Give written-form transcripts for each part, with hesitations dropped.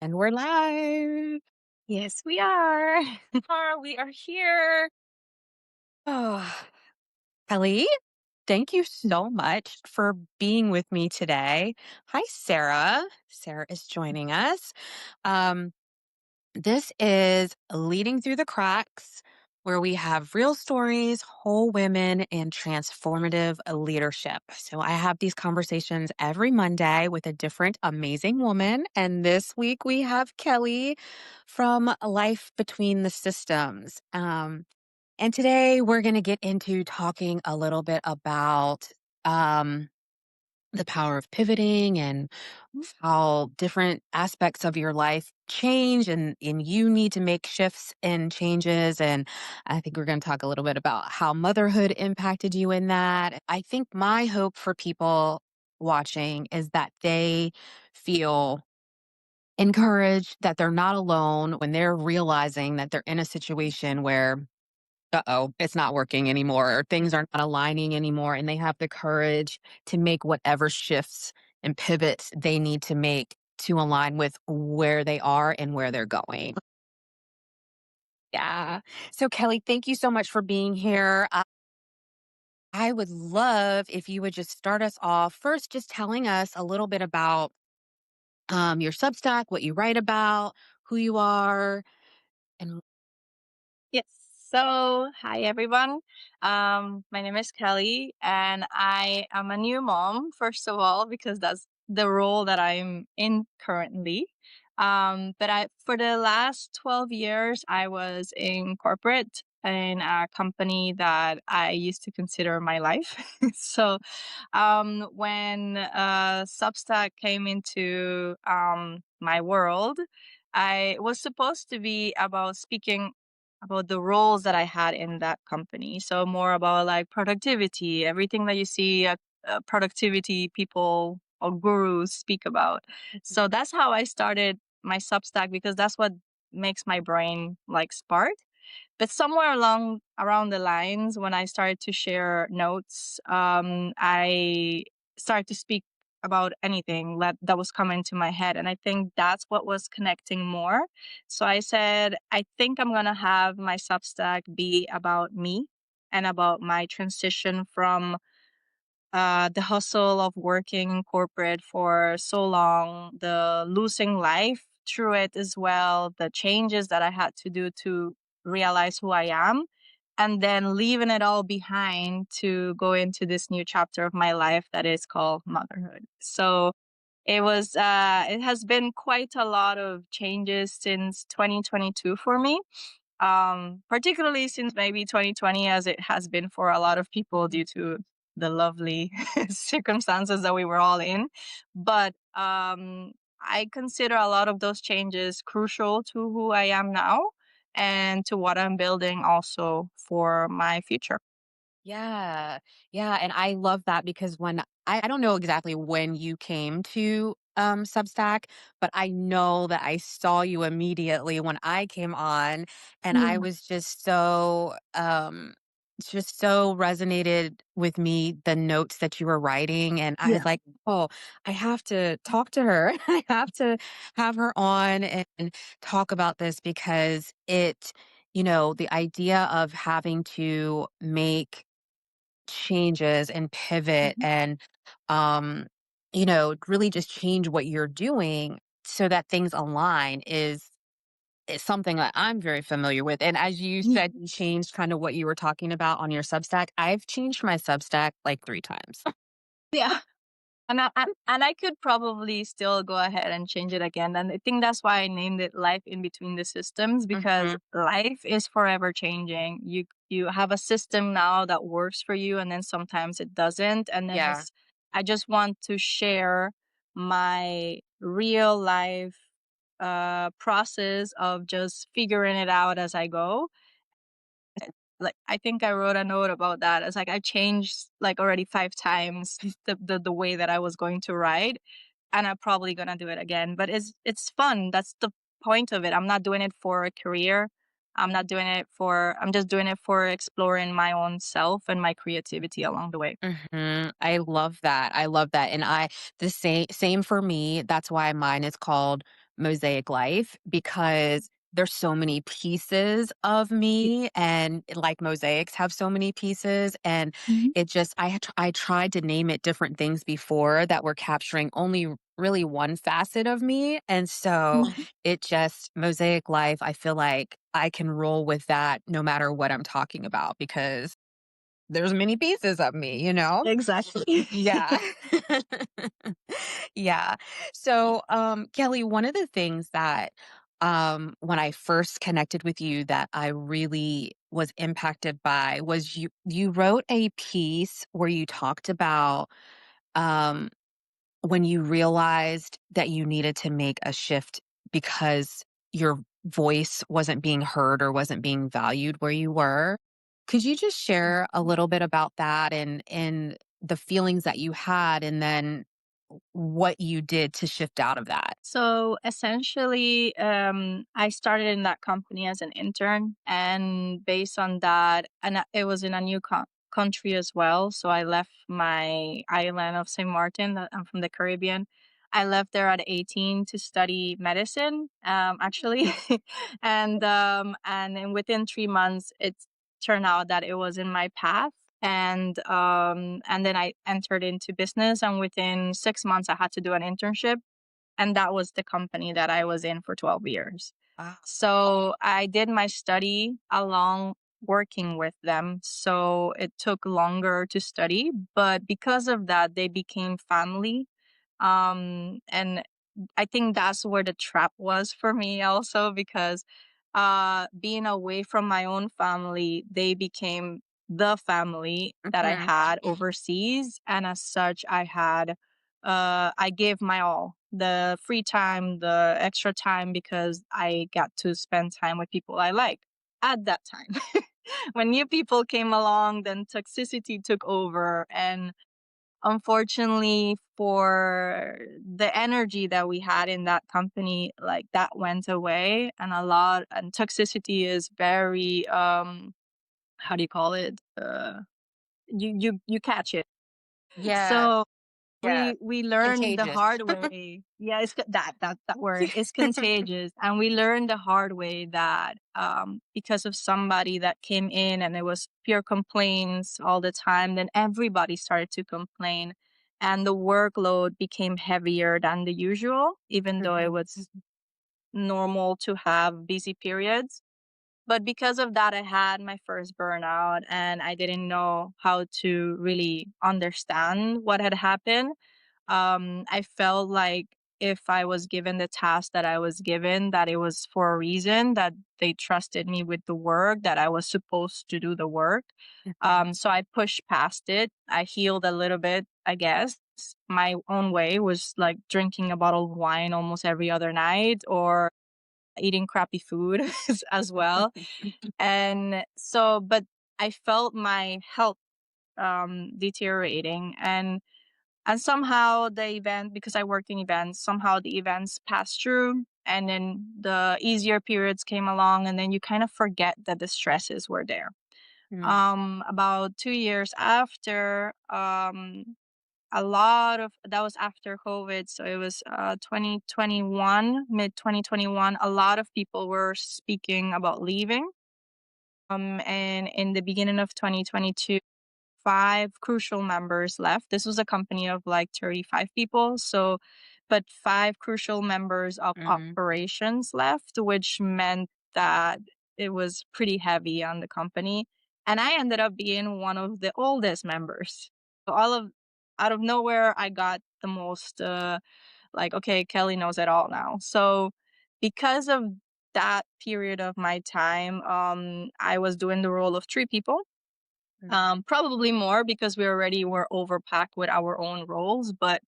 And we're live. Yes, we are. We are here. Oh, Kelly, thank you so much for being with me today. Hi, Sarah. Sarah is joining us. Um, this is Leading Through the Cracks, where we have real stories, whole women, and transformative leadership. So I have these conversations every Monday with a different amazing woman. And this week we have Kelly from Life Between the Systems. And today we're going to get into talking a little bit about um, the power of pivoting and how different aspects of your life change and you need to make shifts and changes. And I think we're going to talk a little bit about how motherhood impacted you in that. I think my hope for people watching is that they feel encouraged, that they're not alone when they're realizing that they're in a situation where uh-oh, it's not working anymore, or things are not aligning anymore, and they have the courage to make whatever shifts and pivots they need to make to align with where they are and where they're going. Yeah. So, Kelly, thank you so much for being here. I would love if you would just start us off first, just telling us a little bit about your Substack, what you write about, who you are, and Yes. So, hi everyone. My name is Kelly, and I am a new mom. First of all, because that's the role that I'm in currently. But for the last 12 years, I was in corporate in a company that I used to consider my life. So, when Substack came into my world, I was supposed to be about speaking about the roles that I had in that company. So more about like productivity, everything that you see productivity people or gurus speak about. So that's how I started my Substack because that's what makes my brain like spark. But somewhere along around the lines, when I started to share notes, I started to speak about anything that was coming to my head. And I think that's what was connecting more. So I said, I think I'm going to have my Substack be about me and about my transition from the hustle of working in corporate for so long, the losing life through it as well, the changes that I had to do to realize who I am, and then leaving it all behind to go into this new chapter of my life that is called motherhood. So it has been quite a lot of changes since 2022 for me, particularly since maybe 2020, as it has been for a lot of people due to the lovely circumstances that we were all in. But I consider a lot of those changes crucial to who I am now and to what I'm building also for my future. yeah. Yeah, and I love that because when I don't know exactly when you came to, Substack, but I know that I saw you immediately when I came on, and I Yeah. was just so resonated with me, the notes that you were writing, and I was Yeah. like, "Oh, I have to talk to her. I have to have her on and talk about this," because the idea of having to make changes and pivot Mhm. and really just change what you're doing so that things align is something that I'm very familiar with. And as you Yeah. said, you changed kind of what you were talking about on your Substack. I've changed my Substack like 3 times. Yeah. And I could probably still go ahead and change it again. And I think that's why I named it Life in Between the Systems, because Hmm. life is forever changing. You have a system now that works for you, and then sometimes it doesn't. And then Yeah. I just want to share my real life process of just figuring it out as I go. Like, I think I wrote a note about that. It's like I changed like already 5 times the way that I was going to write, and I'm probably gonna do it again. But it's fun. That's the point of it. I'm not doing it for a career. I'm just doing it for exploring my own self and my creativity along the way. I love that. I love that. And the same for me. That's why mine is called Mosaic Life because there's so many pieces of Ye me and like mosaics have so many pieces and Mhm. it just I tried to name it different things before that were capturing only really one facet of me and so Mhm. it just Mosaic Life I feel like I can roll with that no matter what I'm talking about because there's many pieces of me, you know? Exactly. Yeah. Yeah. So, Kelly, one of the things that when I first connected with you that I really was impacted by was you wrote a piece where you talked about um when you realized that you needed to make a shift because your voice wasn't being heard or wasn't being valued where you were. Could you just share a little bit about that and the feelings that you had and then what you did to shift out of that? So essentially, I started in that company as an intern, and based on that, it was in a new country as well. So I left my island of Saint Martin. I'm from the Caribbean. I left there at 18 to study medicine, actually, and then within 3 months, it turned out that it was in my path. And then I entered into business, and within 6 months, I had to do an internship, and that was the company that I was in for 12 years. Ah. So I did my study along working with them. So it took longer to study, but because of that, they became family. And I think that's where the trap was for me also because being away from my own family, they became the family that I Mhm. had overseas. And as such, I gave my all, the free time, the extra time, because I got to spend time with people I like at that time. When new people came along, then toxicity took over. And unfortunately, for the energy that we had in that company, like that went away. And toxicity is very, how do you call it? You catch it. Yes, So yes. we learned the Contagious. hard way. Yeah, that word is contagious, and we learned the hard way that because of somebody that came in and it was pure complaints all the time, then everybody started to complain, and the workload became heavier than the usual, even though it Mhm. was normal to have busy periods. But because of that, I had my first burnout, and I didn't know how to really understand what had happened. I felt like if I was given the task that I was given, that it was for a reason, that they trusted me with the work, that I was supposed to do the work. Mhm. So I pushed past it. I healed a little bit, I guess. My own way was like drinking a bottle of wine almost every other night or eating crappy food as well. And so, but I felt my health deteriorating, and somehow the event, because I worked in events, somehow the events passed through, and then the easier periods came along, and then you kind of forget that the stresses were there. Mm. About 2 years after, a lot of that was after COVID, so it was 2021, mid 2021. A lot of people were speaking about leaving. And in the beginning of 2022, 5 crucial members left. This was a company of like 35 people. So, but 5 crucial members of Mhm. operations left, which meant that it was pretty heavy on the company. And I ended up being one of the oldest members. So out of nowhere, I got the most, like, okay, Kelly knows it all now. So because of that period of my time, I was doing the role of 3 people, Mhm. probably more because we already were overpacked with our own roles, but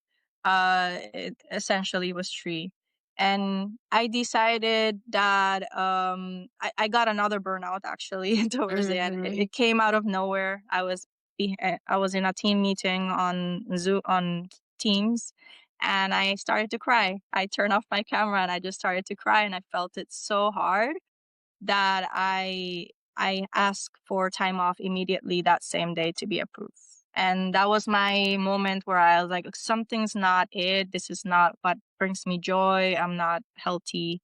it essentially was 3. And I decided that I got another burnout actually towards the end. It Mhm. came out of nowhere. I was in a team meeting on Zoom on Teams, and I started to cry. I turned off my camera and I just started to cry, and I felt it so hard that I asked for time off immediately that same day to be approved. And that was my moment where I was like, something's not it. This is not what brings me joy. I'm not healthy,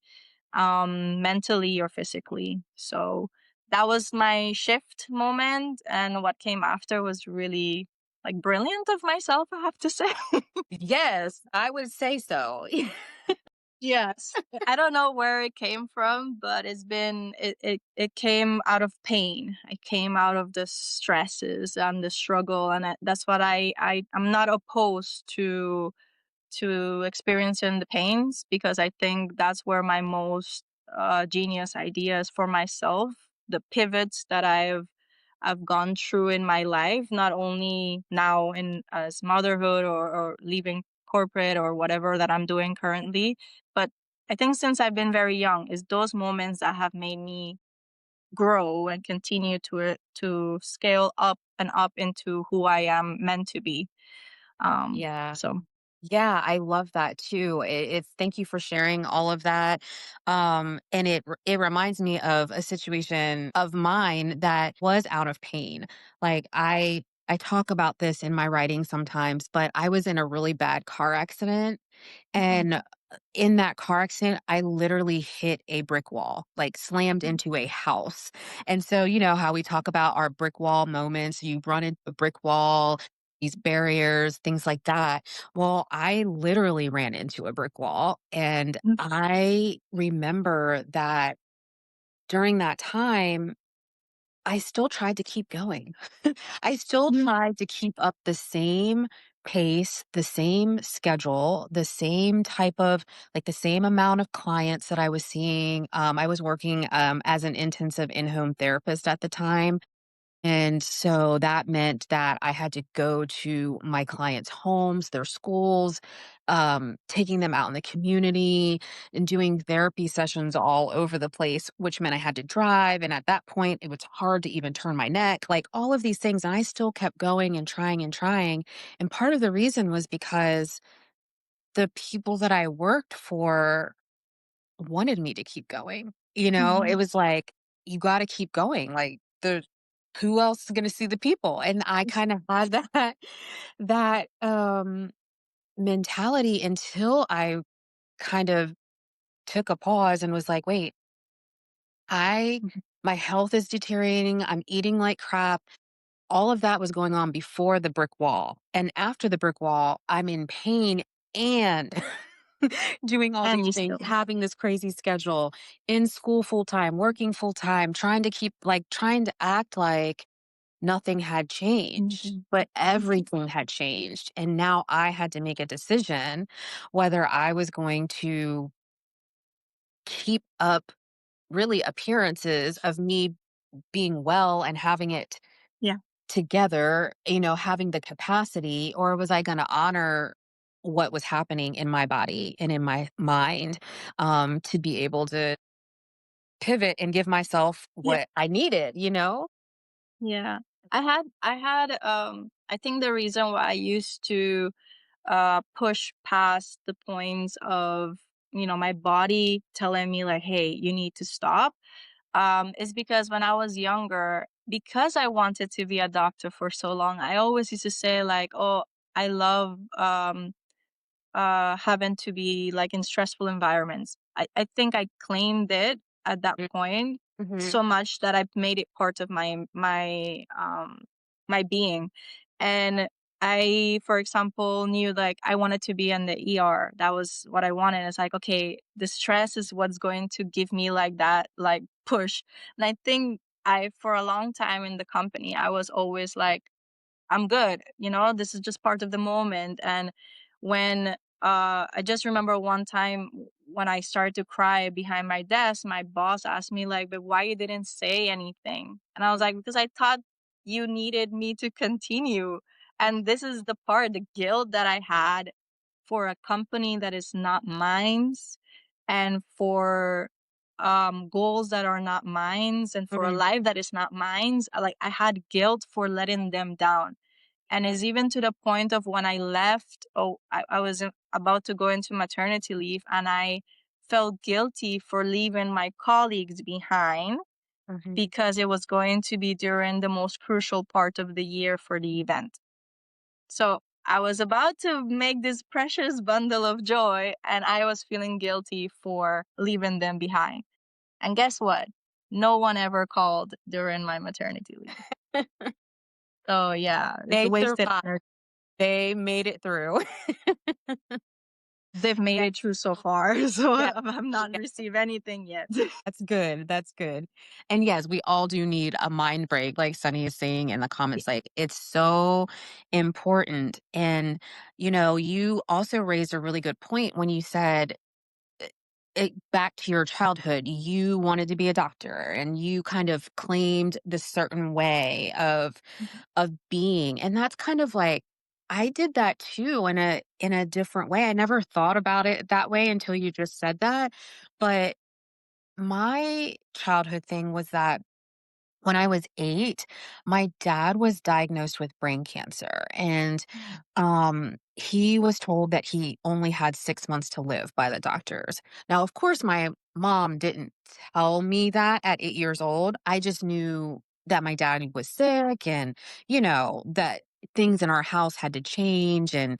mentally or physically. So that was my shift moment. And what came after was really like brilliant of myself, I have to say. Yes, I would say so. Yes. I don't know where it came from, but it came out of pain. It came out of the stresses and the struggle, and that's what I'm not opposed to experiencing the pains, because I think that's where my most genius ideas for myself, the pivots that I've gone through in my life, not only now in as motherhood, or leaving corporate or whatever that I'm doing currently, but I think since I've been very young, is those moments that have made me grow and continue to scale up and up into who I am meant to be. Yeah. So Yeah, I love that too. It's thank you for sharing all of that. And it reminds me of a situation of mine that was out of pain. Like I talk about this in my writing sometimes, but I was in a really bad car accident, mhm, and in that car accident, I literally hit a brick wall, like slammed into a house. And so, you know how we talk about our brick wall moments, you run into a brick wall, these barriers, things like that. Well, I literally ran into a brick wall. And mhm, I remember that during that time, I still tried to keep going. I still mhm, tried to keep up the same pace, the same schedule, the same type of like the same amount of clients that I was seeing. I was working as an intensive in home therapist at the time. And so that meant that I had to go to my clients' homes, their schools, taking them out in the community and doing therapy sessions all over the place, which meant I had to drive. And at that point, it was hard to even turn my neck, like all of these things. And I still kept going and trying and trying. And part of the reason was because the people that I worked for wanted me to keep going. You know, it mhm. was like, you gotta keep going, like, the who else is gonna see the people? And I kinda had that mentality until I kind of took a pause and was like, "Wait, I Mhm. my health is deteriorating, I'm eating like crap." All of that was going on before the brick wall, and after the brick wall, I'm in pain and doing all And these you things, still having this crazy schedule, in school full time, working full time, trying to keep like trying to act like nothing had changed, mhm, but mhm. everything had changed. And now I had to make a decision whether I was going to keep up really appearances of me being well and having it Yeah, together, you know, having the capacity, or was I gonna honor what was happening in my body and in my mind, to be able to pivot and give myself yeah, what I needed, you know? yeah. I think the reason why I used to push past the points of, my body telling me like, hey, you need to stop, is because when I was younger, because I wanted to be a doctor for so long, I always used to say like, oh, I love having to be like in stressful environments. I think I claimed it at that point Mhm, so much that I've made it part of my being. And I, for example, knew like I wanted to be in the ER. That was what I wanted. It's like, okay, the stress is what's going to give me like that like push. And I think I, for a long time in the company, I was always like, I'm good, this is just part of the moment. And when I just remember one time when I started to cry behind my desk, my boss asked me like, but why you didn't say anything? And I was like, because I thought you needed me to continue. And this is the part, the guilt that I had for a company that is not mine, and for goals that are not mine, and for a mhm, life that is not mine. Like I had guilt for letting them down. And it's even to the point of when I left, I was about to go into maternity leave, and I felt guilty for leaving my colleagues behind mhm. because it was going to be during the most crucial part of the year for the event. So I was about to make this precious bundle of joy, and I was feeling guilty for leaving them behind. And guess what? No one ever called during my maternity leave. So yeah, it's They wasted survived. energy. They made it through. They've made Yeah, it through so far, so yeah, I'm not yeah. received anything yet. That's good, that's good. And yes, we all do need a mind break, like Sunny is saying in the Yeah. comments, like, it's so important, and, you also raised a really good point when you said, back to your childhood, you wanted to be a doctor, and you kind of claimed this certain way Mhm. of being, and that's kind of like I did that too in a different way. I never thought about it that way until you just said that, but my childhood thing was that when I was 8, my dad was diagnosed with brain cancer, and, he was told that he only had 6 months to live by the doctors. Now, of course, my mom didn't tell me that at 8 years old. I just knew that my dad was sick and, that things in our house had to change, and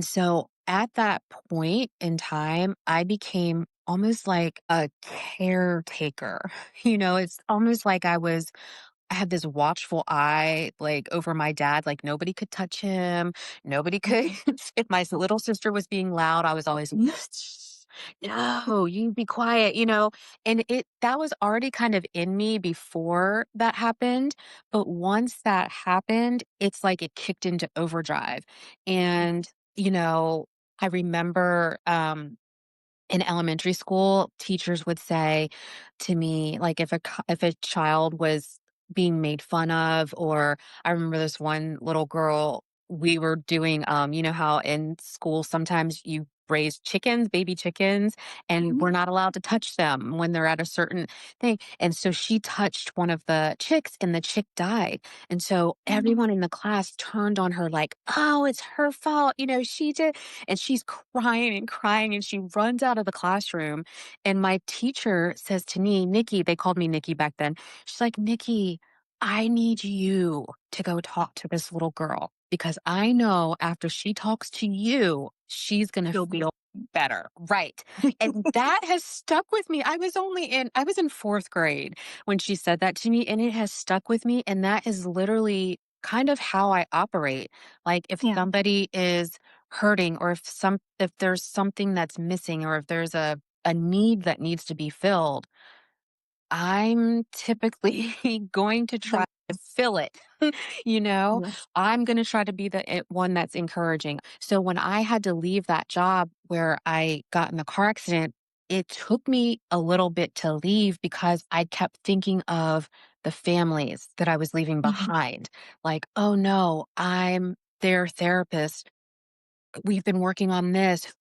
so at that point in time, I became almost like a caretaker. It's almost like I had this watchful eye, like, over my dad, like, nobody could touch him, nobody could Mhm. if my little sister was being loud, I was always, "No, you be quiet," and that was already kind of in me before that happened, but once that happened, it's like it kicked into overdrive, and, I remember, in elementary school, teachers would say to me, like, if a child was being made fun of, or I remember this one little girl, we were doing, how in school sometimes you raise chickens, baby chickens, and Mhm. we're not allowed to touch them when they're at a certain thing. And so she touched one of the chicks, and the chick died. And so Mhm. everyone in the class turned on her like, oh, it's her fault. She did, and she's crying and crying, and she runs out of the classroom, and my teacher says to me, "Nikki," they called me Nikki back then. She's like, "Nikki, I need you to go talk to this little girl because I know after she talks to you, she's gonna She'll be feel better." Right. And that has stuck with me. I was in 4th grade when she said that to me, and it has stuck with me, and that is literally kind of how I operate. Like, if Yeah. somebody is hurting, or if there's something that's missing, or if there's a need that needs to be filled, I'm typically going to try The to fill it. you know Yes. I'm going to try to be the one that's encouraging. So when I had to leave that job where I got in the car accident, it took me a little bit to leave because I kept thinking of the families that I was leaving Mhm. behind. Like, oh no, I'm their therapist, we've been working on this.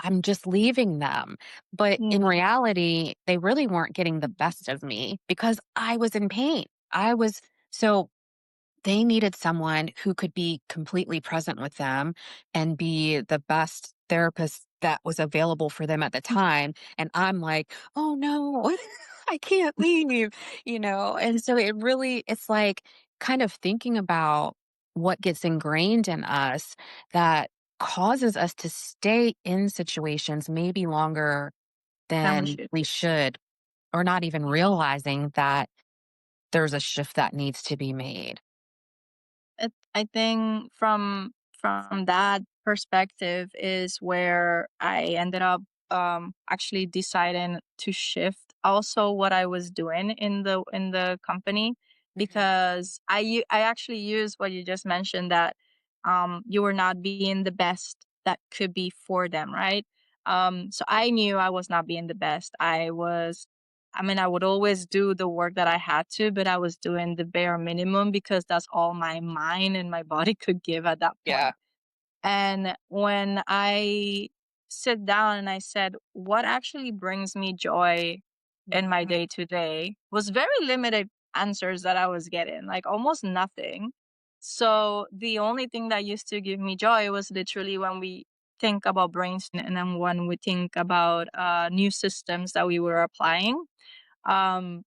I'm just leaving them. But in Yeah. reality, they really weren't getting the best of me because I was in pain. So they needed someone who could be completely present with them and be the best therapist that was available for them at the time. And I'm like, oh no, I can't leave. And so it's like kind of thinking about what gets ingrained in us that causes us to stay in situations maybe longer And we than should. we should, or not even realizing that there's a shift that needs to be made. I think from that perspective is where I ended up actually deciding to shift also what I was doing in the company, Mhm. because I actually use what you just mentioned, that you were not being the best that could be for them, right? So I knew I was not being the best. I mean, I would always do the work that I had to, but I was doing the bare minimum because that's all my mind and my body could give at that Yeah. point. And when I sit down and I said, what actually brings me joy in my Mhm. day to day, was very limited answers that I was getting, like almost nothing. So the only thing that used to give me joy was literally when we think about brainstorming, and then when we think about new systems that we were applying.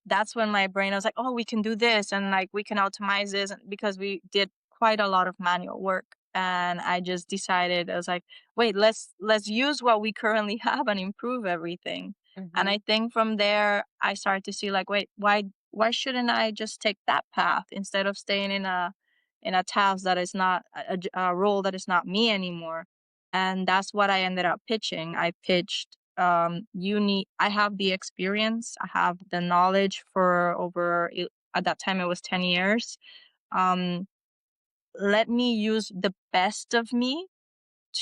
That's when my brain was like, oh, we can do this, and like we can optimize this, because we did quite a lot of manual work. And I just decided, I was like, wait, let's use what we currently have and improve everything. And Mhm. I think from there I started to see like, wait, why shouldn't I just take that path instead of staying in a task that is not a role that is not me anymore. And that's what I ended up pitching. I pitched, I have the experience, I have the knowledge for at that time it was 10 years. um Let me use the best of me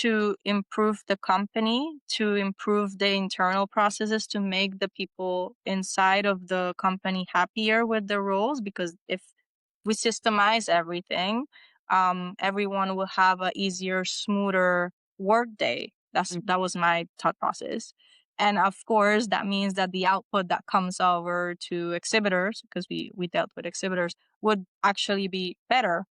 to improve the company, to improve the internal processes, to make the people inside of the company happier with their roles. Because if we systemize everything, everyone will have a easier, smoother work day. That was my thought process. And of course, that means that the output that comes over to exhibitors, because we dealt with exhibitors, would actually be better.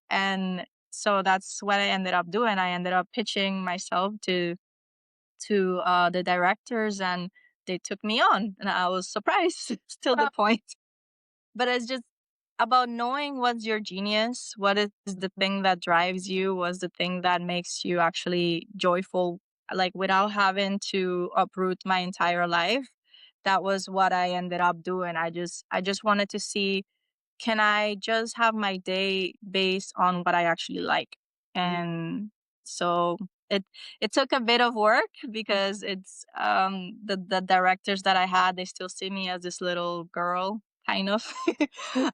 And so that's what I ended up doing. I ended up pitching myself to the directors, and they took me on, and I was surprised till the point. But it's just about knowing what's your genius, what is the thing that drives you, what's the thing that makes you actually joyful, like without having to uproot my entire life. That was what I ended up doing. I just wanted to see, can I just have my day based on what I actually like? Mhm. And so it it took a bit of work, because it's the directors that I had, they still see me as this little girl kind of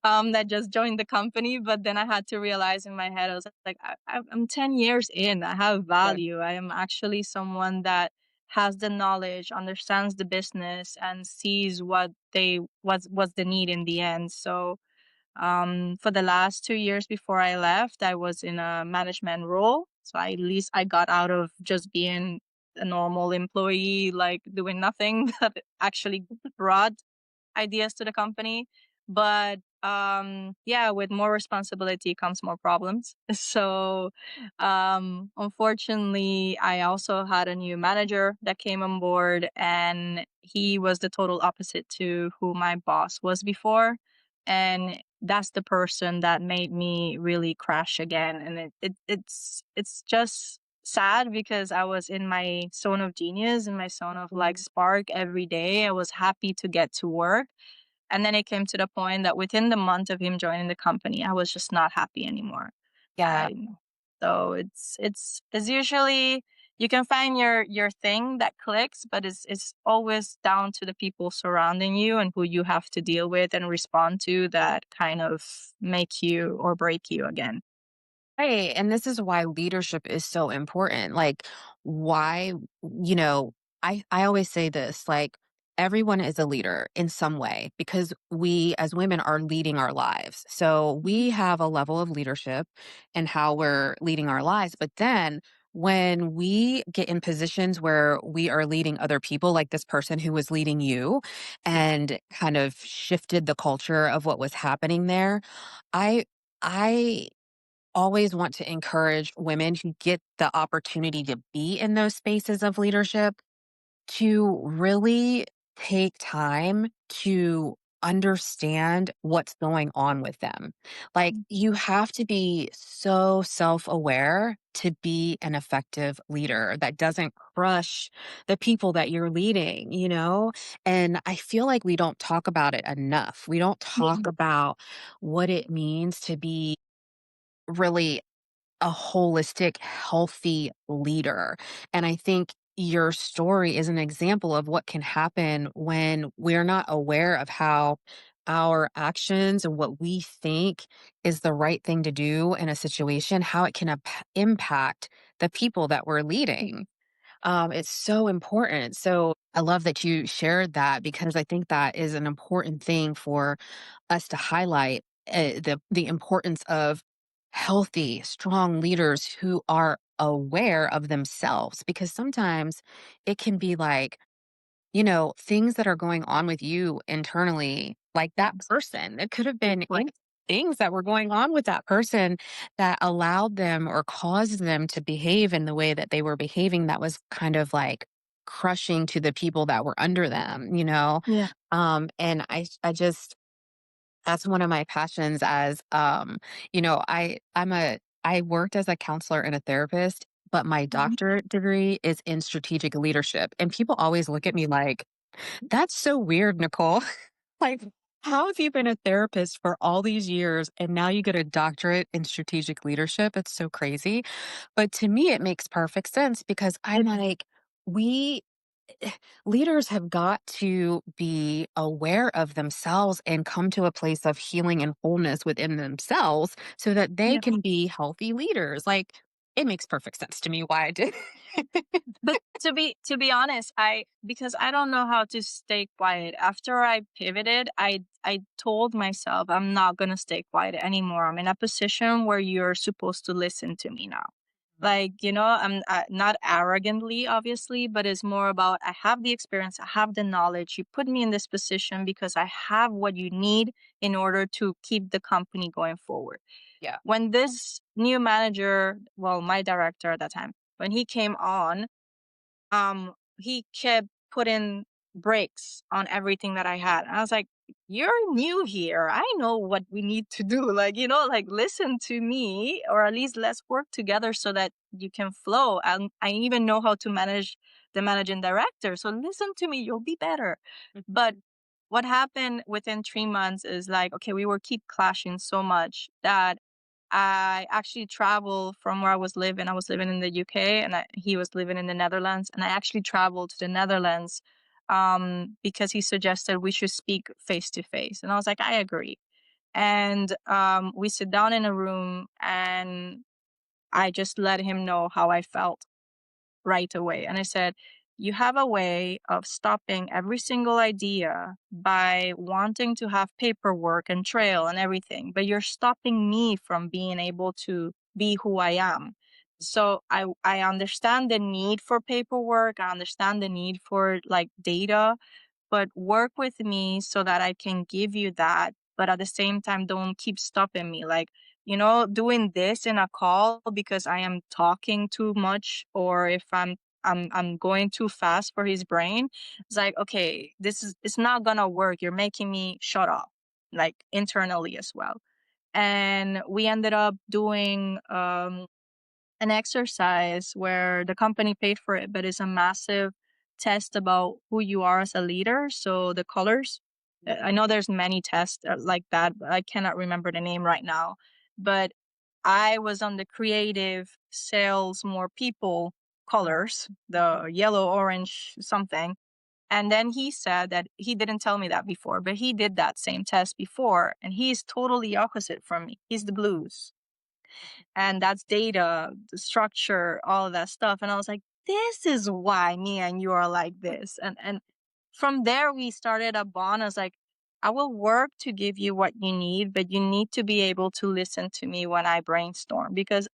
that just joined the company. But then I had to realize in my head, I was like, I'm 10 years in, I have Yeah. value, I am actually someone that has the knowledge, understands the business, and sees what's the need in the end. So for the last 2 years before I left, I was in a management role. So at least I got out of just being a normal employee, like doing nothing, that actually brought ideas to the company. But yeah, with more responsibility comes more problems. So unfortunately, I also had a new manager that came on board, and he was the total opposite to who my boss was before. And that's the person that made me really crash again. And it's just sad, because I was in my zone of genius, in my zone of like Mhm. spark every day. I was happy to get to work. And then it came to the point that within the month of him joining the company, I was just not happy anymore. Yeah. I So it's usually, you can find your thing that clicks, but it's always down to the people surrounding you and who you have to deal with and respond to, that kind of make you or break you again. Right. And this is why leadership is so important. Like, why, you know, I always say this, like, everyone is a leader in some way because we as women are leading our lives. So Mhm. we have a level of leadership and how we're leading our lives. But then when we get in positions where we are leading other people, like this person who was leading you and kind of shifted the culture of what was happening there, I, I always want to encourage women who get the opportunity to be in those spaces of leadership to really take time to understand what's going on with them. Like, you have to be so self aware to be an effective leader that doesn't crush the people that you're leading, you know? And I feel like we don't talk about it enough. We don't Yeah. talk about what it means to be really a holistic, healthy leader. And I think your story is an example of what can happen when we're not aware of how our actions and what we think is the right thing to do in a situation, how it can impact the people that we're leading. It's so important. So I love that you shared that because I think that is an important thing for us to highlight the importance of healthy, strong leaders who are aware of themselves. Because sometimes it can be like, things that are going on with you internally, like that Yes. person. It could have been Right. things that were going on with that person that allowed them or caused them to behave in the way that they were behaving that was kind of like crushing to the people that were under them. Yeah. And I just That's one of my passions as, I worked as a counselor and a therapist, but my Mhm. doctorate degree is in strategic leadership. And people always look at me like, that's so weird, Nicole. Like, how have you been a therapist for all these years and now you get a doctorate in strategic leadership? It's so crazy. But to me, it makes perfect sense because I'm It like, we leaders have got to be aware of themselves and come to a place of healing and wholeness within themselves so that they yeah. can be healthy leaders. Like, it makes perfect sense to me why I did. But to be honest, I because I don't know how to stay quiet. After I pivoted, I told myself I'm not gonna stay quiet anymore. I'm in a position where you're supposed to listen to me now. Like, I'm not arrogantly, obviously, but it's more about I have the experience, I have the knowledge. You put me in this position because I have what you need in order to keep the company going forward. Yeah. When this new manager, well, my director at that time, when he came on, he kept putting brakes on everything that I had. And I was like, "You're new here. I know what we need to do. Like, like listen to me, or at least let's work together so that you can flow. And I even know how to manage the managing director. So listen to me, you'll be better." Mhm. But what happened within 3 months is like, okay, we were keep clashing so much that I actually traveled from where I was living. I was living in the UK, and he was living in the Netherlands. And I actually traveled to the Netherlands because he suggested we should speak face to face. And I was like, I agree. And we sit down in a room, and I just let him know how I felt right away. And I said, you have a way of stopping every single idea by wanting to have paperwork and trail and everything, but you're stopping me from being able to be who I am. So I understand the need for paperwork. I understand the need for like data, but work with me so that I can give you that. But at the same time, don't keep stopping me. Like, doing this in a call because I am talking too much, or if I'm going too fast for his brain. It's like, okay, it's not gonna work. You're making me shut up, like internally as well. And we ended up doing an exercise where the company paid for it, but it's a massive test about who you are as a leader. So the colors, I know there's many tests like that, but I cannot remember the name right now. But I was on the creative sales, more people colors, the yellow, orange, something. And then he said that he didn't tell me that before, but he did that same test before, and he's totally opposite from me. He's the blues, and that's data, the structure, all of that stuff. And I was like, this is why me and you are like this. And from there we started a bond. I was like, I will work to give you what you need, but you need to be able to listen to me when I brainstorm, because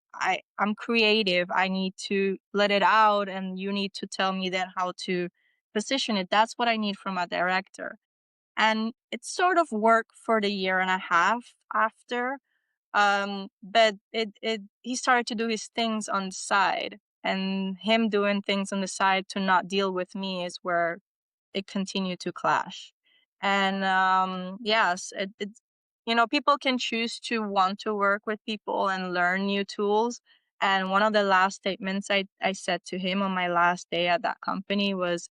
I'm creative. I need to let it out, and you need to tell me then how to position it. That's what I need from a director. And it sort of worked for the year and a half after, but it he started to do his things on the side, and him doing things on the side to not deal with me is where it continued to clash. And yes, people can choose to want to work with people and learn new tools. And one of the last statements I said to him on my last day at that company was,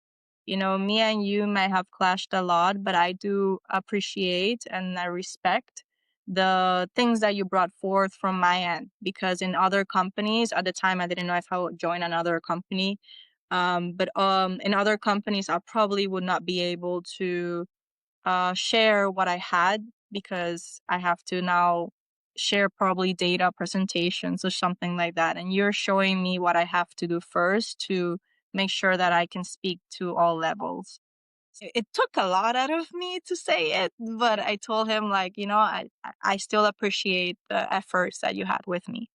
me and you might have clashed a lot, but I do appreciate and I respect the things that you brought forth from my end. Because in other companies at the time, I didn't know if I would join another company, but in other companies, I probably would not be able to share what I had, because I have to now share probably data presentations or something like that. And you're showing me what I have to do first to make sure that I can speak to all levels. It took a lot out of me to say it, but I told him, like, I still appreciate the efforts that you had with me.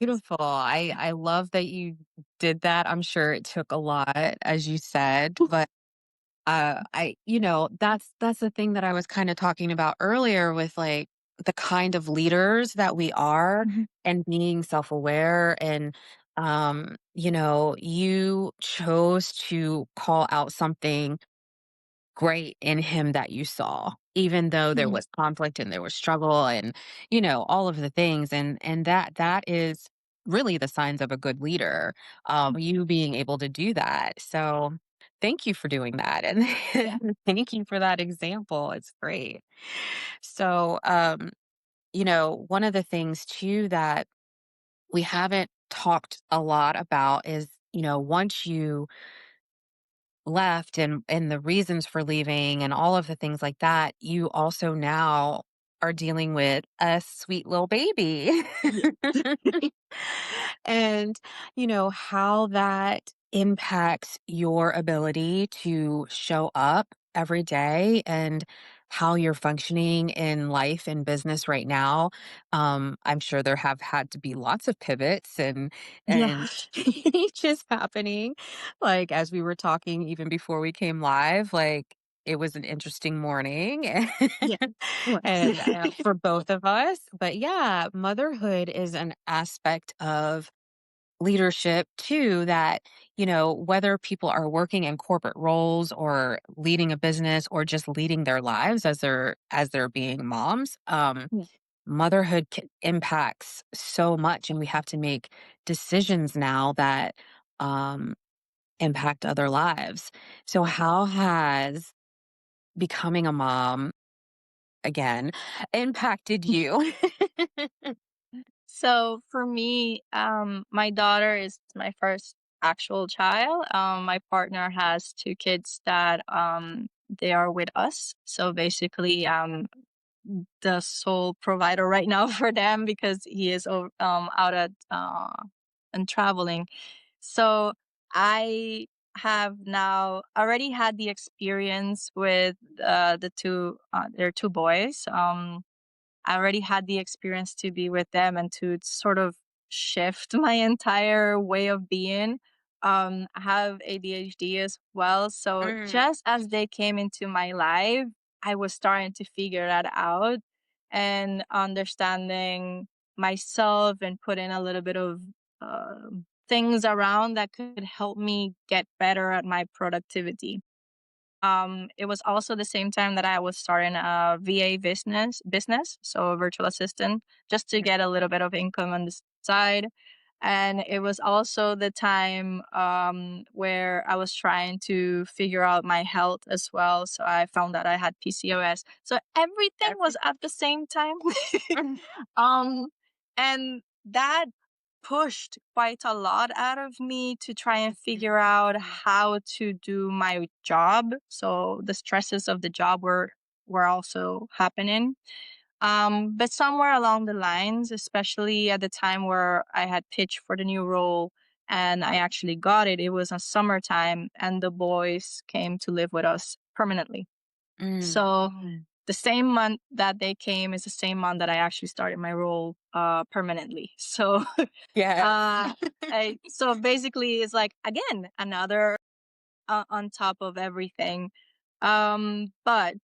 Beautiful. I love that you did that. I'm sure it took a lot, as you said, but that's the thing that I was kind of talking about earlier with like the kind of leaders that we are Mhm. and being self-aware and you chose to call out something great in him that you saw, even though there Hmm. was conflict and there was struggle and, all of the things. And that is really the signs of a good leader, you being able to do that. So thank you for doing that. And Yeah. thank you for that example. It's great. So, one of the things too that we haven't talked a lot about is, once you left and the reasons for leaving and all of the things like that, you also now are dealing with a sweet little baby. Yeah. And, how that impacts your ability to show up every day and how you're functioning in life and business right now. I'm sure there have had to be lots of pivots Yeah. and changes happening. Like as we were talking even before we came live, like it was an interesting morning Yeah. It and was. for both of us. But yeah, motherhood is an aspect of leadership too that, whether people are working in corporate roles or leading a business or just leading their lives as they're being moms, Yeah. motherhood impacts so much and we have to make decisions now that um impact other lives. So how has becoming a mom again impacted you? So for me, my daughter is my first actual child. My partner has two kids that they are with us. So basically, the sole provider right now for them because he is out at and traveling. So I have now already had the experience with the two their two boys. I already had the experience to be with them and to sort of shift my entire way of being. I have ADHD as well. So Mm, just as they came into my life, I was starting to figure that out and understanding myself and put in a little bit of things around that could help me get better at my productivity. It was also the same time that I was starting a VA business, so a virtual assistant, just to mm, get a little bit of income on the side. And it was also the time where I was trying to figure out my health as well. So I found that I had PCOS. So everything was every at the same time. mm, um, and that pushed quite a lot out of me to try and figure out how to do my job. So the stresses of the job were also happening. But somewhere along the lines, especially at the time where I had pitched for the new role and I actually got it, it was a summertime and the boys came to live with us permanently. mm, So the same month that they came is the same month that I actually started my role permanently. So yes. so basically it's like again another on top of everything. But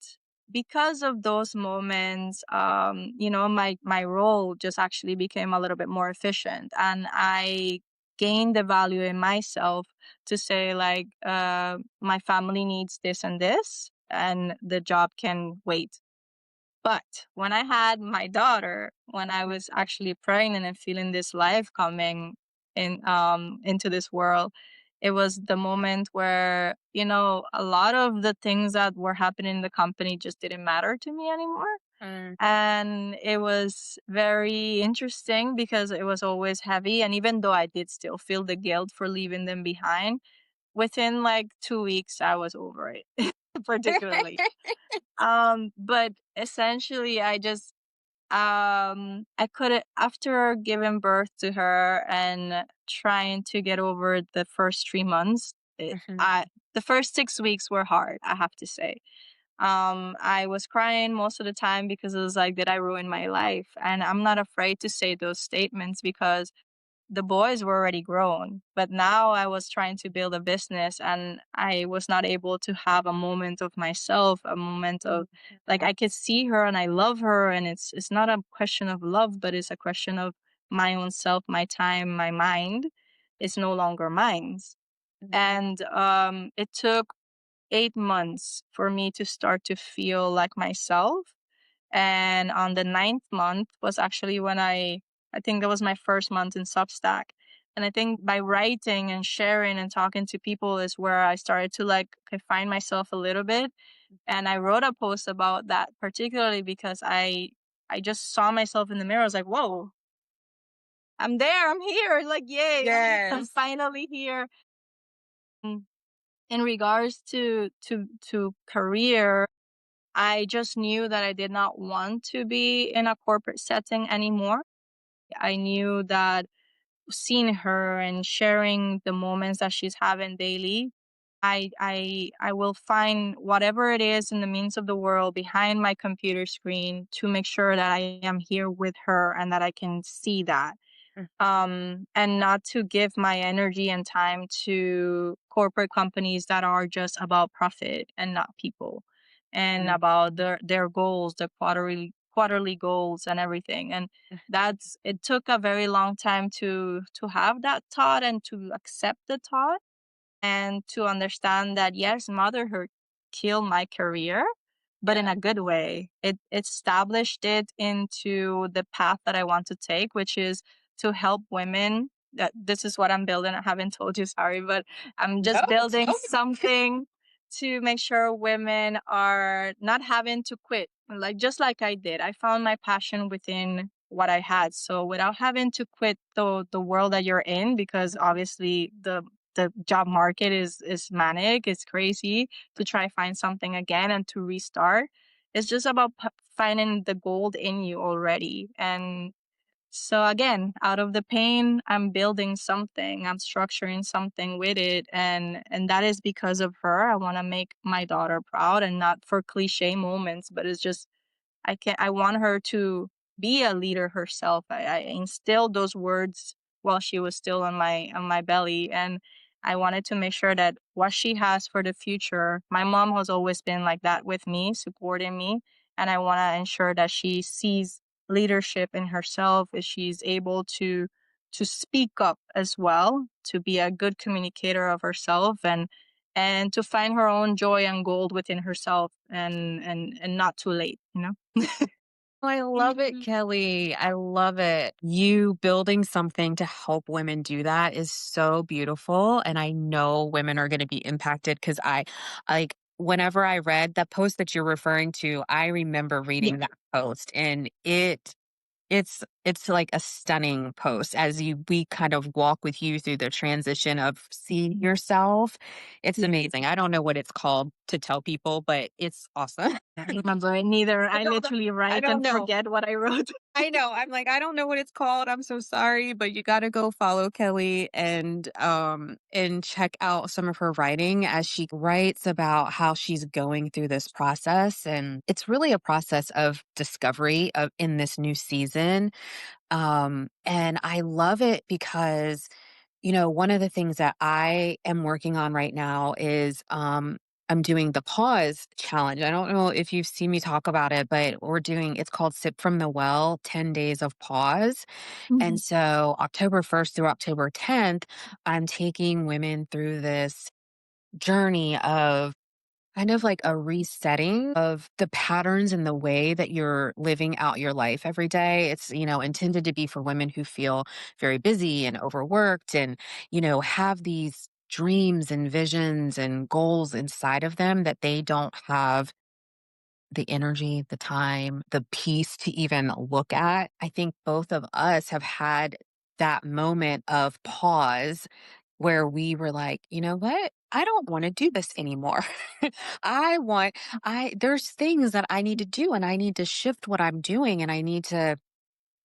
because of those moments, my role just actually became a little bit more efficient, and I gained the value in myself to say like, my family needs this and this, and the job can wait. But when I had my daughter, when I was actually pregnant and feeling this life coming into this world, it was the moment where, a lot of the things that were happening in the company just didn't matter to me anymore. Mm, And it was very interesting because it was always heavy. And even though I did still feel the guilt for leaving them behind, within like 2 weeks, I was over it, particularly. But essentially I couldn't after giving birth to her and trying to get over the first 3 months, mhm, the first 6 weeks were hard, I have to say. I was crying most of the time because it was like, did I ruin my life? And I'm not afraid to say those statements because the boys were already grown, but now I was trying to build a business and I was not able to have a moment of myself, a moment of like I could see her and I love her and it's not a question of love, but it's a question of my own self, my time, my mind is no longer mine. mhm, And it took 8 months for me to start to feel like myself. And on the ninth month was actually when I think that was my first month in Substack. And I think by writing and sharing and talking to people is where I started to like find myself a little bit. And I wrote a post about that particularly because I just saw myself in the mirror. I was like, whoa, I'm there, I'm here. Like, yay, I'm Yes. finally here. Mm, in regards to career, I just knew that I did not want to be in a corporate setting anymore. I knew that seeing her and sharing the moments that she's having daily, I will find whatever it is in the means of the world behind my computer screen to make sure that I am here with her and that I can see that, and not to give my energy and time to corporate companies that are just about profit and not people, and about their goals, the quarterly goals and everything. And that's it took a very long time to have that thought and to accept the thought and to understand that yes, motherhood killed my career, but in a good way. It established it into the path that I want to take, which is to help women. That this is what I'm building. I haven't told you, sorry, but I'm No. just building something to make sure women are not having to quit. Like just like I did. I found my passion within what I had. So without having to quit the world that you're in, because obviously the job market is manic, it's crazy to try find something again and to restart. It's just about finding the gold in you already. And so again, out of the pain, I'm building something, I'm structuring something with it. And that is because of her. I want to make my daughter proud, and not for cliche moments, but it's just I want her to be a leader herself. I instilled those words while she was still on my belly, and I wanted to make sure that what she has for the future, my mom has always been like that with me, supporting me, and I want to ensure that she sees leadership in herself, if she's able to speak up as well, to be a good communicator of herself, and to find her own joy and gold within herself, and not too late, you know. I love it, Kelly. I love it. You building something to help women do that is so beautiful. And I know women are going to be impacted because like, whenever I read the post that you're referring to, I remember Yeah. reading that post and it's like a stunning post as we kind of walk with you through the transition of seeing yourself. It's amazing. I don't know what it's called to tell people, but it's awesome. I don't remember it neither. I I don't know. literally I write don't and know. forget what I wrote. I know. I'm like, I don't know what it's called. I'm so sorry, but you got to go follow Kelly and check out some of her writing as she writes about how she's going through this process, and it's really a process of discovery of in this new season. And I love it because, one of the things that I am working on right now is I'm doing the pause challenge. I don't know if you've seen me talk about it, but it's called Sip from the Well 10 Days of Pause. And Mhm. so October 1st through October 10th, I'm taking women through this journey of kind of like a resetting of the patterns and the way that you're living out your life every day. It's, intended to be for women who feel very busy and overworked and, have these dreams and visions and goals inside of them that they don't have the energy, the time, the peace to even look at. I think both of us have had that moment of pause where we were like, you know what? I don't want to do this anymore. I want, there's things that I need to do and I need to shift what I'm doing and I need to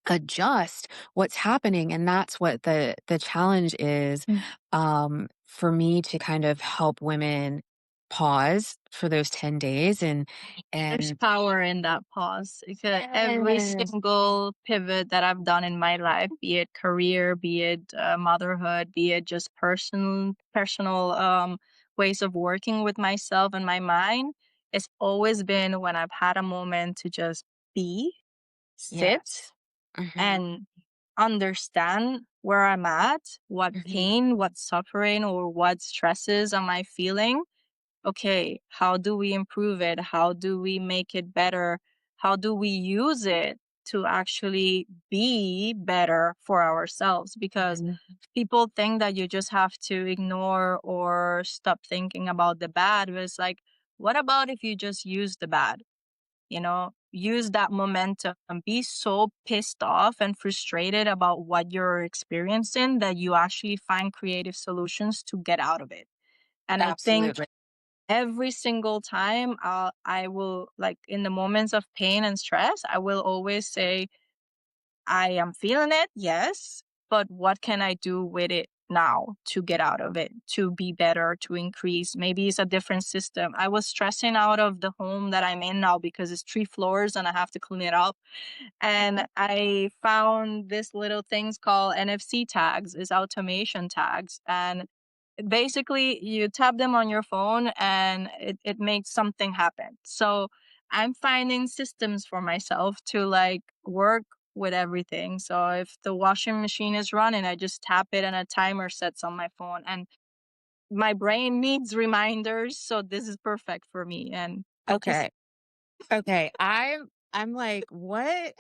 adjust what's happening. And that's what the challenge is, Mm. for me to kind of help women pause for those 10 days There's and power in that pause. Because every yes, single pivot that I've done in my life, be it career, be it motherhood, be it just personal ways of working with myself and my mind, it's always been when I've had a moment to just be, sit, yes. Mhm, and understand where I'm at, what mhm. pain, what suffering, or what stresses am I feeling, okay, how do we improve it? How do we make it better? How do we use it to actually be better for ourselves? Because Mhm. people think that you just have to ignore or stop thinking about the bad. But it's like, what about if you just use the bad? Use that momentum and be so pissed off and frustrated about what you're experiencing that you actually find creative solutions to get out of it. And I think Absolutely. every single time I will, like, in the moments of pain and stress, I will always say, I am feeling it, yes, but what can I do with it now to get out of it, to be better, to increase? Maybe it's a different system. I was stressing out of the home that I'm in now because it's 3 floors and I have to clean it up. And I found this little things called NFC tags, is automation tags. And basically you tap them on your phone and it makes something happen. So I'm finding systems for myself to like work with everything. So if the washing machine is running, I just tap it and a timer sets on my phone. And my brain needs reminders, so this is perfect for me. And I just Okay. Okay. I'm like, what?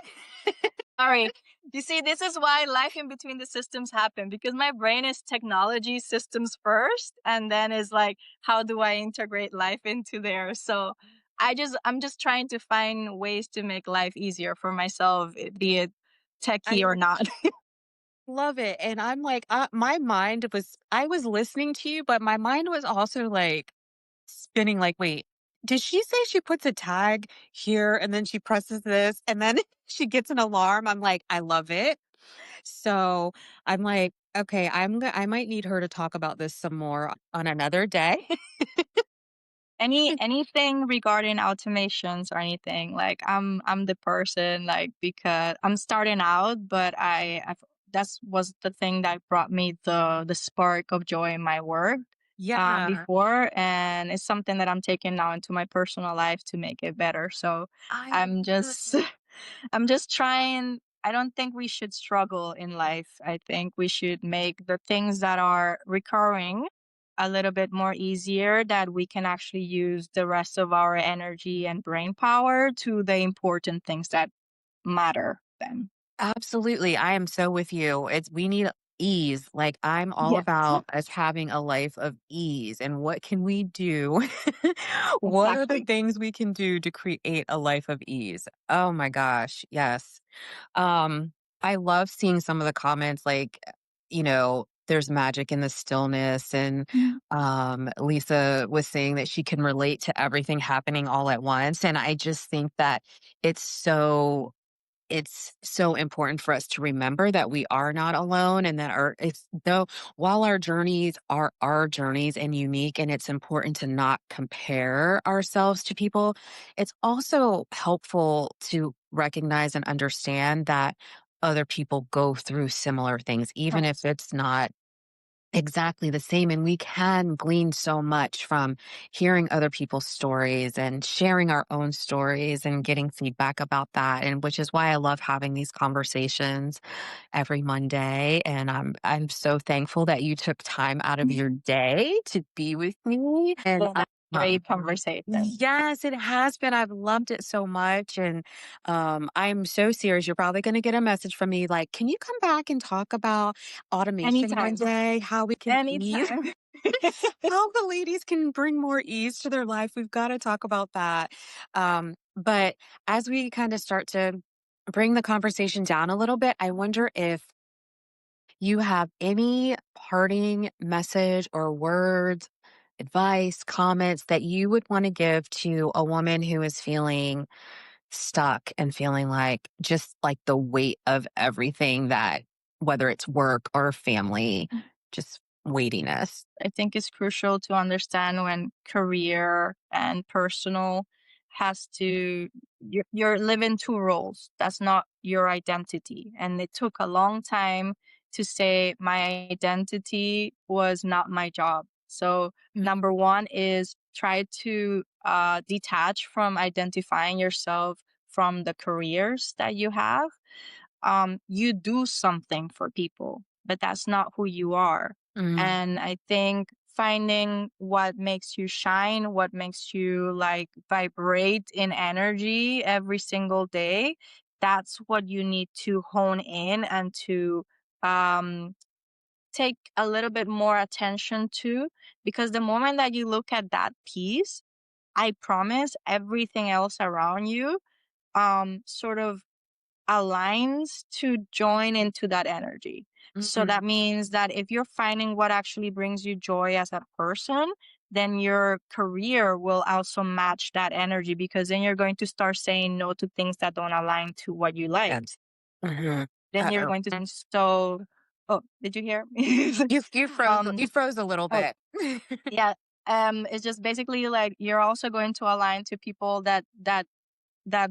sorry. You see, this is why life in between the systems happen, because my brain is technology systems first, and then is like, how do I integrate life into there? So I'm just trying to find ways to make life easier for myself, be it techie I or not. love it. And I'm like, my mind was, I was listening to you, but my mind was also like spinning, like, wait, did she say she puts a tag here and then she presses this and then she gets an alarm? I'm like, I love it. So I'm like, okay, I might need her to talk about this some more on another day. Anything regarding automations or anything, like I'm the person, like, because I'm starting out, but I've that's was the thing that brought me the spark of joy in my work Yeah. before, and it's something that I'm taking now into my personal life to make it better. So I I'm love just it. I'm just trying. I don't think we should struggle in life. I think we should make the things that are recurring a little bit more easier, that we can actually use the rest of our energy and brain power to the important things that matter then. Absolutely. I am so with you. It's we need ease. Like I'm all Yes, about us having a life of ease and what can we do? What are the exactly. things we can do to create a life of ease? Oh my gosh. Yes. Um I love seeing some of the comments like, there's magic in the stillness and Mm. Lisa was saying that she can relate to everything happening all at once and I just think that it's so important for us to remember that we are not alone and that while our journeys are our journeys and unique and it's important to not compare ourselves to people, it's also helpful to recognize and understand that other people go through similar things, even if Yes. it's not exactly the same. And we can glean so much from hearing other people's stories and sharing our own stories and getting feedback about that. And which is why I love having these conversations every Monday. And I'm so thankful that you took time out of your day to be with me. And Well, that's a um, great conversation. yes, it has been. I've loved it so much. And I'm so serious. You're probably going to get a message from me like, can you come back and talk about automation one Anytime. day? How we can ease, Anytime. how the ladies can bring more ease to their life. We've got to talk about that. But as we kind of start to bring the conversation down a little bit, I wonder if you have any parting message or words, advice, comments that you would want to give to a woman who is feeling stuck and feeling like just like the weight of everything that, whether it's work or family, just weightiness. I think it's crucial to understand when career and personal has to, you're living two roles. That's not your identity. And it took a long time to say my identity was not my job. So Mm, number one is try to detach from identifying yourself from the careers that you have. You do something for people, but that's not who you are. mm, And I think finding what makes you shine, what makes you like vibrate in energy every single day. That's what you need to hone in and to um, take a little bit more attention to. Because the moment that you look at that piece, I promise everything else around you sort of aligns to join into that energy. So Mhm. that means that if you're finding what actually brings you joy as a person, then your career will also match that energy, because then you're going to start saying no to things that don't align to what you like. Yes. Mhm. Then you're Uh-oh. going to so oh, did you hear me? um You froze a little oh bit. yeah. It's just basically like you're also going to align to people that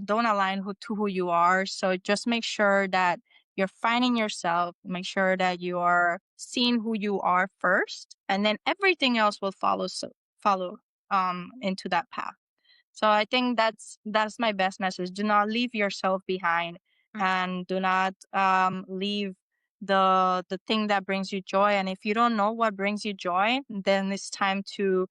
don't align to who you are. So just make sure that you're finding yourself, make sure that you are seeing who you are first, and then everything else will follow into that path. So I think that's my best message. Do not leave yourself behind, Mm, and do not leave the thing that brings you joy. And if you don't know what brings you joy, then it's time to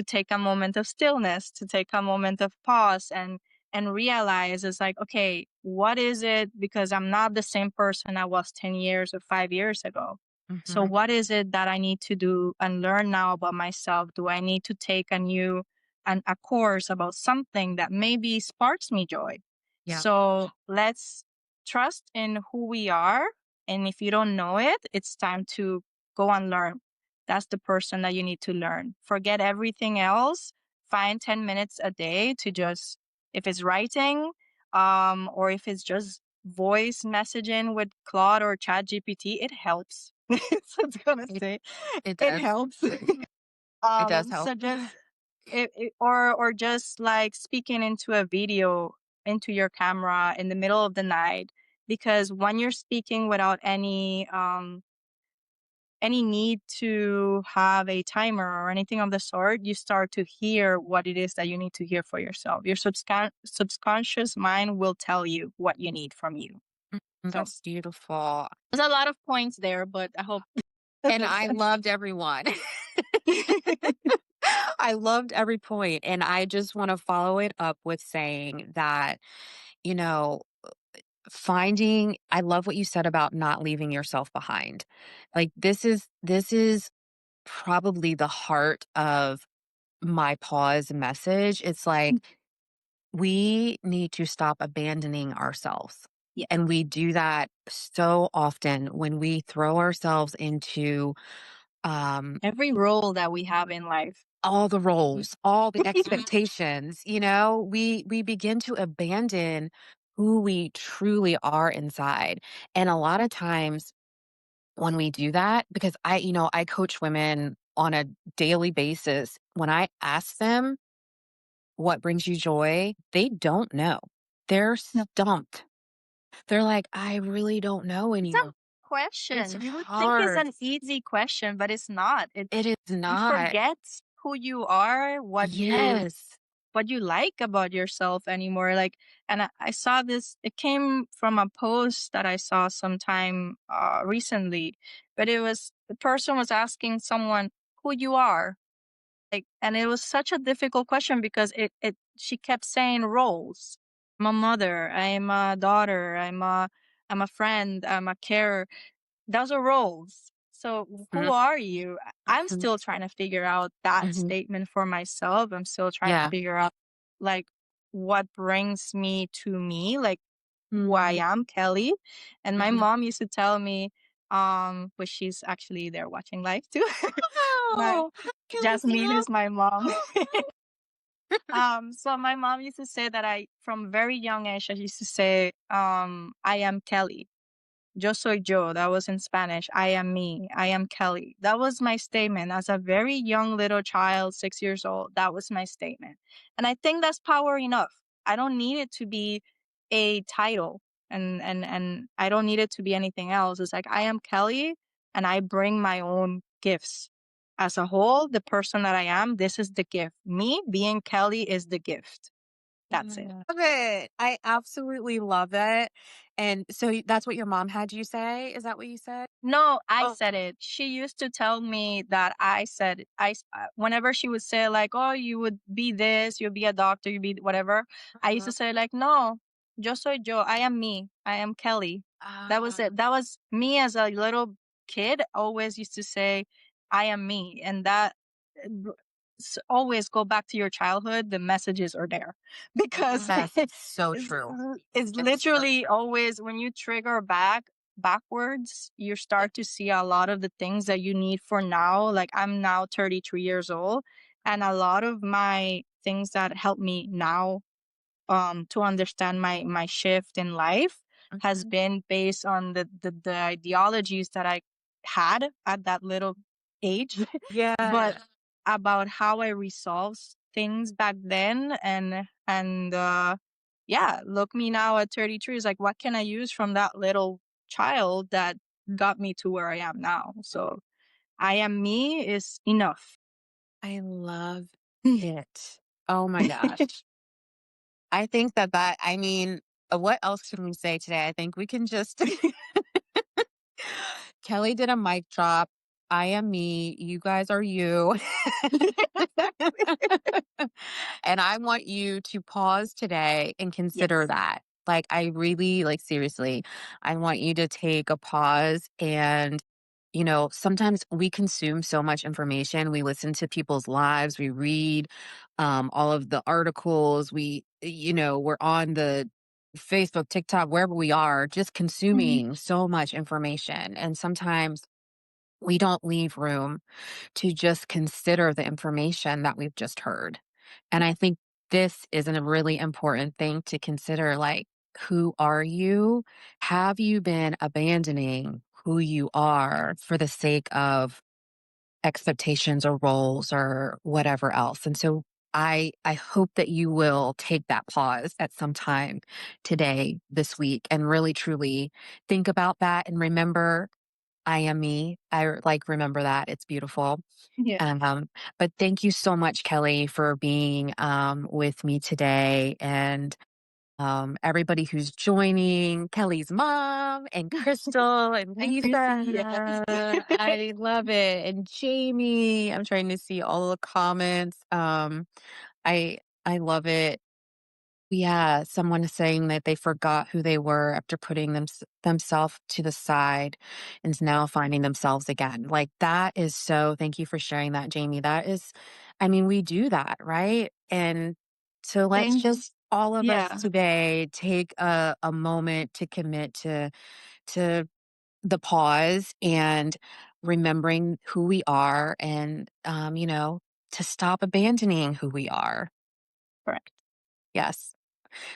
take a moment of stillness, to take a moment of pause, and realize it's like, okay, what is it? Because I'm not the same person I was 10 years or 5 years ago. So mhm. what is it that I need to do and learn now about myself? Do I need to take a course about something that maybe sparks me joy? Yeah. So let's trust in who we are. And if you don't know it, it's time to go and learn. That's the person that you need to learn. Forget everything else. Find 10 minutes a day to just, if it's writing, or if it's just voice messaging with Claude or Chat GPT, it helps. So it's gonna It say it it does. helps. It does help. So just or just like speaking into a video into your camera in the middle of the night, because when you're speaking without any need to have a timer or anything of the sort, you start to hear what it is that you need to hear for yourself. Your subconscious mind will tell you what you need from you. So That's beautiful. there's a lot of points there, but I hope that And makes I sense. loved everyone. I loved every point, and I just wanna follow it up with saying that, you know, finding I love what you said about not leaving yourself behind. Like, this is probably the heart of my pause message. It's like, we need to stop abandoning ourselves. Yeah. And we do that so often when we throw ourselves into um, Every role that we have in life. all the Mm. roles, all the expectations, we begin to abandon who we truly are inside. And a lot of times when we do that, because I coach women on a daily basis, when I ask them what brings you joy, they don't know. They're No. stumped. They're like, I really don't know It's a anymore. It's question. You would think it's hard. an easy question, but it's not. It is You not. forget who you are, Yes. what you like about yourself anymore. Like, and I saw this. It came from a post that I saw sometime recently, but it was the person was asking someone who you are. Like, and it was such a difficult question because it she kept saying roles. I'm a mother. I'm a daughter. I'm a friend. I'm a carer. Those are roles. So who Mhm, are you? I'm mhm, still trying to figure out that mhm. statement for myself. I'm still trying to Yeah. figure out like what brings me to me, like who I Mhm, am, Kelly. And my mhm. mom used to tell me, but she's actually there watching live too. My Oh, can we see Jasmine them? is my mom. So my mom used to say that from very young age, I used to say, I am Kelly. Yo soy yo. That was in Spanish. I am me. I am Kelly. That was my statement as a very young little child, 6 years old. That was my statement. And I think that's power enough. I don't need it to be a title, and I don't need it to be anything else. It's like I am Kelly and I bring my own gifts. As a whole, the person that I am, this is the gift. Me being Kelly is the gift. That's it. Love it. I absolutely love it. And so that's what your mom had you say? Is that what you said? No, I Oh, said it. She used to tell me that I said whenever she would say like, "Oh, you would be this, you'd be a doctor, you'd be whatever." I used uh-huh. to say like, "No, yo soy yo. I am me. I am Kelly." That was Ah, it. That was me as a little kid. Always used to say, "I am me," and that always go back to your childhood. The messages are there because yes, it's so it's, true. it's It's so literally always when you trigger backwards, you yeah. start to see a lot of the things that you need for now. Like I'm now 33 years old, and a lot of my things that help me now to understand my shift in life has Mhm. been based on the ideologies that I had at that little age, but Yeah. about how I resolved things back then and yeah, look me now at 33 is like what can I use from that little child that got me to where I am now. So I am me is enough. I love it. Oh my gosh. I think I mean, what else can we say today? I think we can just Kelly did a mic drop. I am me. You guys are you. And I want you to pause today and consider Yes. that. Like, I really, like, seriously, I want you to take a pause. And, sometimes we consume so much information. We listen to people's lives, we read all of the articles, we're on the Facebook, TikTok, wherever we are, just Mhm. consuming so much information. And sometimes we don't leave room to just consider the information that we've just heard. And I Yeah. think this is a really important thing to consider. Like, who are you? Have you been abandoning who you are for the sake of expectations or roles or whatever else? And so I hope that you will take that pause at some time today, this week, and really truly think about that and remember I am me. like remember that. It's beautiful. Yeah. But thank you so much, Kelly, for being with me today. And everybody who's joining, Kelly's mom and Crystal and I miss you. Lisa. I love it. And Jamie. I'm trying to see all the comments. I I love it. Yeah, someone is saying that they forgot who they were after putting themselves to the side and is now finding themselves again. Like that is so thank you for sharing that, Jamie. That is I mean, we do that, right? And so let's Thank just all of us yeah. today take a moment to commit to the pause and remembering who we are and to stop abandoning who we are. Correct. Yes.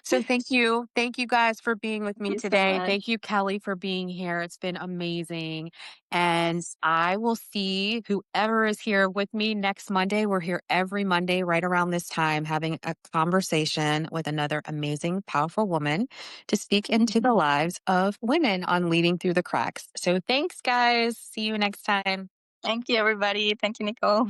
So thank you. Thank you guys for being with Thank me you so today. much. Thank you, Kelly, for being here. It's been amazing. And Yes. I will see whoever is here with me next Monday. We're here every Monday right around this time having a conversation with another amazing, powerful woman to speak into the lives of women on Leading Through the Cracks. So thanks, guys. See you next time. Thank you, everybody. Thank you, Nicole.